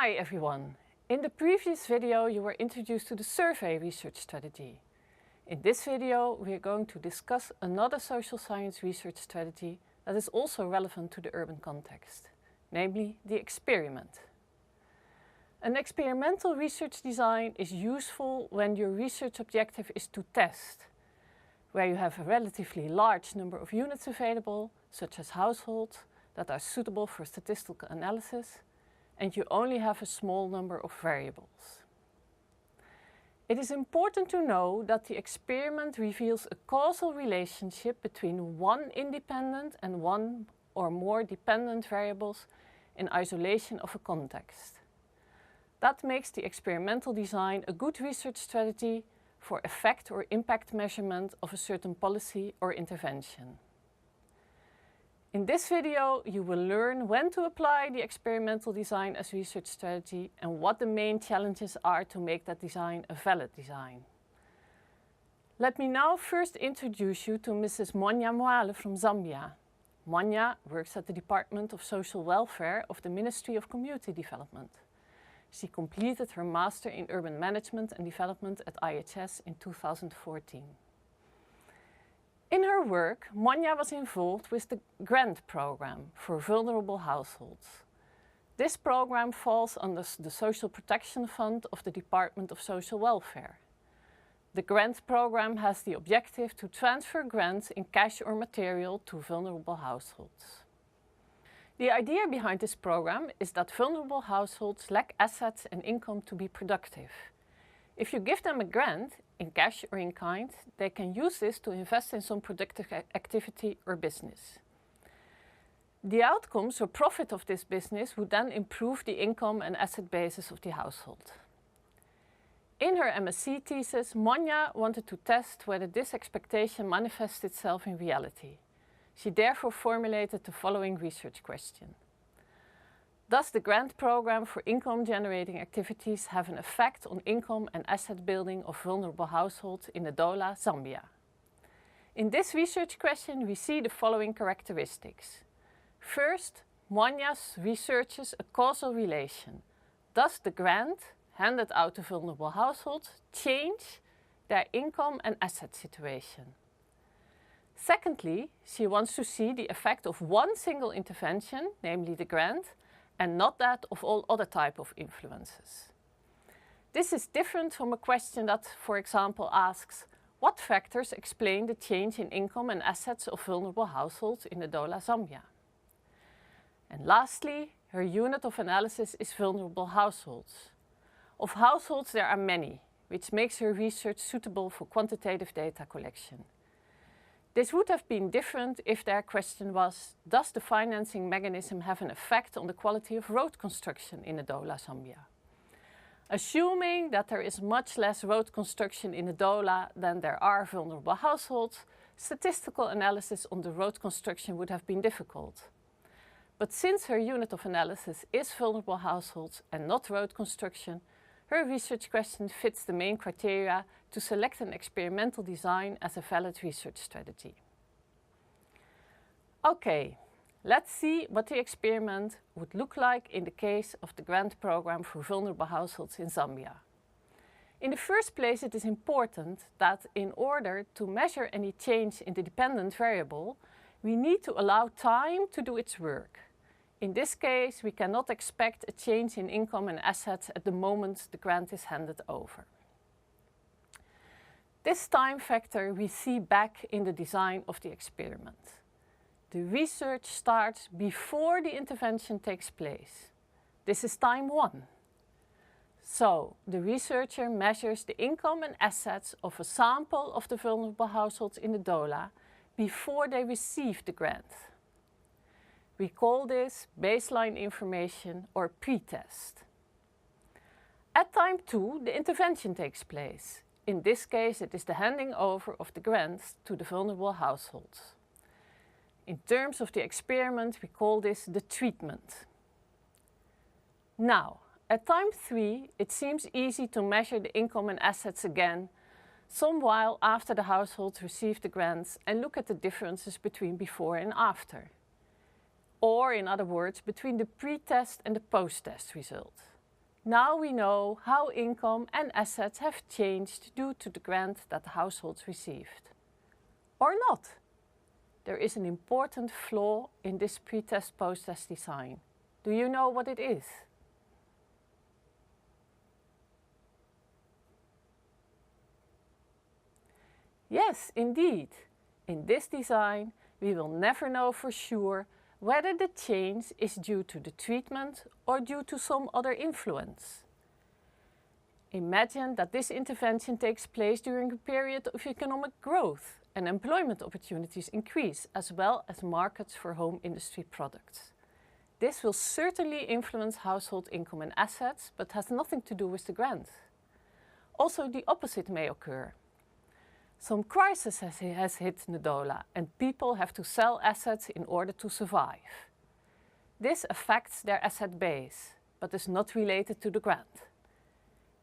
Hi everyone! In the previous video you were introduced to the survey research strategy. In this video we are going to discuss another social science research strategy that is also relevant to the urban context, namely the experiment. An experimental research design is useful when your research objective is to test, where you have a relatively large number of units available, such as households, that are suitable for statistical analysis, and you only have a small number of variables. It is important to know that the experiment reveals a causal relationship between one independent and one or more dependent variables in isolation of a context. That makes the experimental design a good research strategy for effect or impact measurement of a certain policy or intervention. In this video, you will learn when to apply the experimental design as research strategy and what the main challenges are to make that design a valid design. Let me now first introduce you to Mrs. Mwanya Mwale from Zambia. Mwanya works at the Department of Social Welfare of the Ministry of Community Development. She completed her Master in Urban Management and Development at IHS in 2014. In her work, Mwanya was involved with the GRANT program for vulnerable households. This program falls under the Social Protection Fund of the Department of Social Welfare. The GRANT program has the objective to transfer grants in cash or material to vulnerable households. The idea behind this program is that vulnerable households lack assets and income to be productive. If you give them a grant, in cash or in kind, they can use this to invest in some productive activity or business. The outcomes or profit of this business would then improve the income and asset basis of the household. In her MSc thesis, Mwanya wanted to test whether this expectation manifests itself in reality. She therefore formulated the following research question. Does the grant program for income-generating activities have an effect on income and asset building of vulnerable households in Ndola, Zambia? In this research question, we see the following characteristics. First, Mwanya researches a causal relation. Does the grant handed out to vulnerable households change their income and asset situation? Secondly, she wants to see the effect of one single intervention, namely the grant, and not that of all other types of influences. This is different from a question that, for example, asks, what factors explain the change in income and assets of vulnerable households in Ndola, Zambia? And lastly, her unit of analysis is vulnerable households. Of households there are many, which makes her research suitable for quantitative data collection. This would have been different if their question was, does the financing mechanism have an effect on the quality of road construction in Ndola, Zambia? Assuming that there is much less road construction in Ndola than there are vulnerable households, statistical analysis on the road construction would have been difficult. But since her unit of analysis is vulnerable households and not road construction, her research question fits the main criteria to select an experimental design as a valid research strategy. Okay, let's see what the experiment would look like in the case of the grant program for vulnerable households in Zambia. In the first place, it is important that in order to measure any change in the dependent variable, we need to allow time to do its work. In this case, we cannot expect a change in income and assets at the moment the grant is handed over. This time factor we see back in the design of the experiment. The research starts before the intervention takes place. This is time 1. So, the researcher measures the income and assets of a sample of the vulnerable households in Ndola before they receive the grant. We call this baseline information or pre-test. At time 2, the intervention takes place. In this case, it is the handing over of the grants to the vulnerable households. In terms of the experiment, we call this the treatment. Now, at time 3, it seems easy to measure the income and assets again, some while after the households receive the grants, and look at the differences between before and after. Or, in other words, between the pre-test and the post-test result. Now we know how income and assets have changed due to the grant that the households received. Or not. There is an important flaw in this pre-test post-test design. Do you know what it is? Yes, indeed. In this design, we will never know for sure whether the change is due to the treatment or due to some other influence. Imagine that this intervention takes place during a period of economic growth and employment opportunities increase, as well as markets for home industry products. This will certainly influence household income and assets, but has nothing to do with the grant. Also, the opposite may occur. Some crisis has hit Ndola and people have to sell assets in order to survive. This affects their asset base, but is not related to the grant.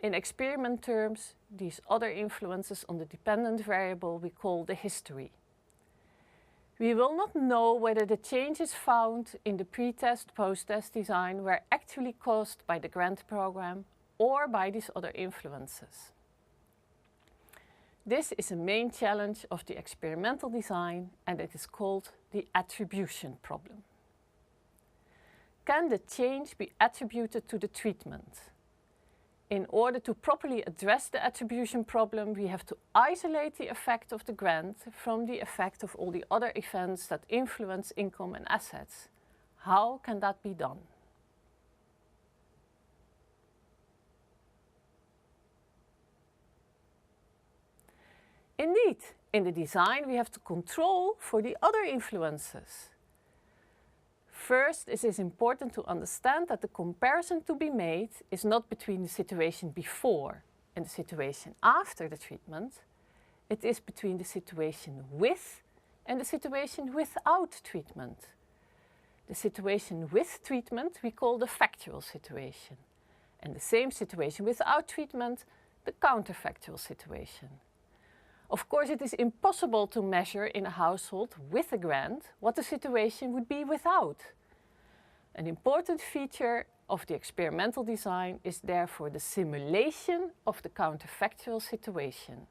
In experiment terms, these other influences on the dependent variable we call the history. We will not know whether the changes found in the pre-test, post-test design were actually caused by the grant program or by these other influences. This is a main challenge of the experimental design, and it is called the attribution problem. Can the change be attributed to the treatment? In order to properly address the attribution problem, we have to isolate the effect of the grant from the effect of all the other events that influence income and assets. How can that be done? Indeed, in the design we have to control for the other influences. First, it is important to understand that the comparison to be made is not between the situation before and the situation after the treatment. It is between the situation with and the situation without treatment. The situation with treatment we call the factual situation, and the same situation without treatment, the counterfactual situation. Of course, it is impossible to measure in a household with a grant what the situation would be without. An important feature of the experimental design is therefore the simulation of the counterfactual situation.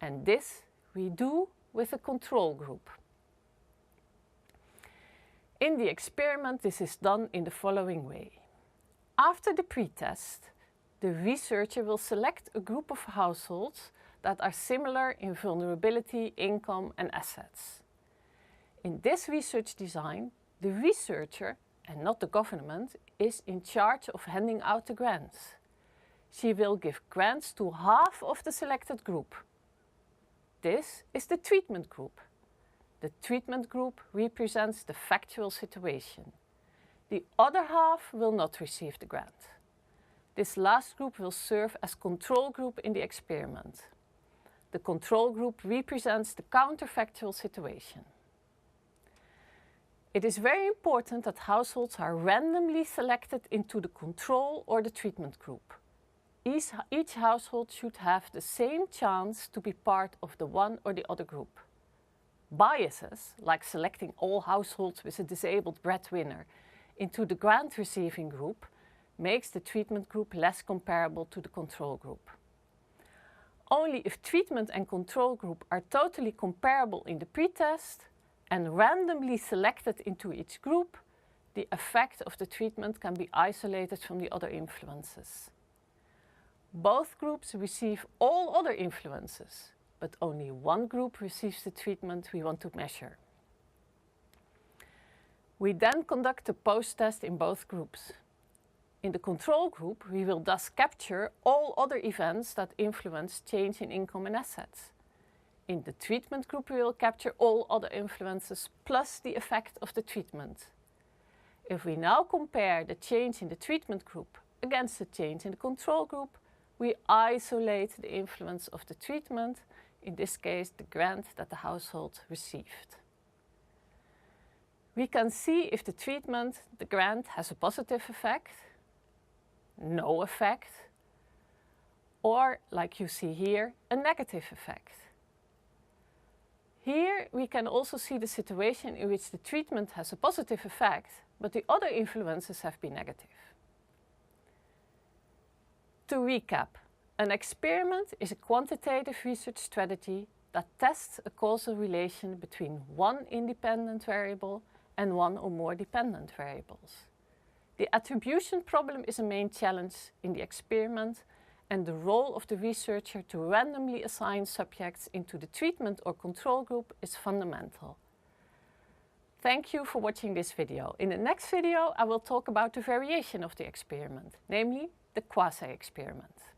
And this we do with a control group. In the experiment, this is done in the following way. After the pre-test, the researcher will select a group of households that are similar in vulnerability, income and assets. In this research design, the researcher, and not the government, is in charge of handing out the grants. She will give grants to half of the selected group. This is the treatment group. The treatment group represents the factual situation. The other half will not receive the grant. This last group will serve as control group in the experiment. The control group represents the counterfactual situation. It is very important that households are randomly selected into the control or the treatment group. Each household should have the same chance to be part of the one or the other group. Biases, like selecting all households with a disabled breadwinner into the grant receiving group, makes the treatment group less comparable to the control group. Only if treatment and control group are totally comparable in the pretest and randomly selected into each group, the effect of the treatment can be isolated from the other influences. Both groups receive all other influences, but only one group receives the treatment we want to measure. We then conduct a post-test in both groups. In the control group, we will thus capture all other events that influence change in income and assets. In the treatment group, we will capture all other influences plus the effect of the treatment. If we now compare the change in the treatment group against the change in the control group, we isolate the influence of the treatment, in this case the grant that the household received. We can see if the treatment, the grant, has a positive effect, no effect, or, like you see here, a negative effect. Here we can also see the situation in which the treatment has a positive effect, but the other influences have been negative. To recap, an experiment is a quantitative research strategy that tests a causal relation between one independent variable and one or more dependent variables. The attribution problem is a main challenge in the experiment, and the role of the researcher to randomly assign subjects into the treatment or control group is fundamental. Thank you for watching this video. In the next video, I will talk about the variation of the experiment, namely the quasi-experiment.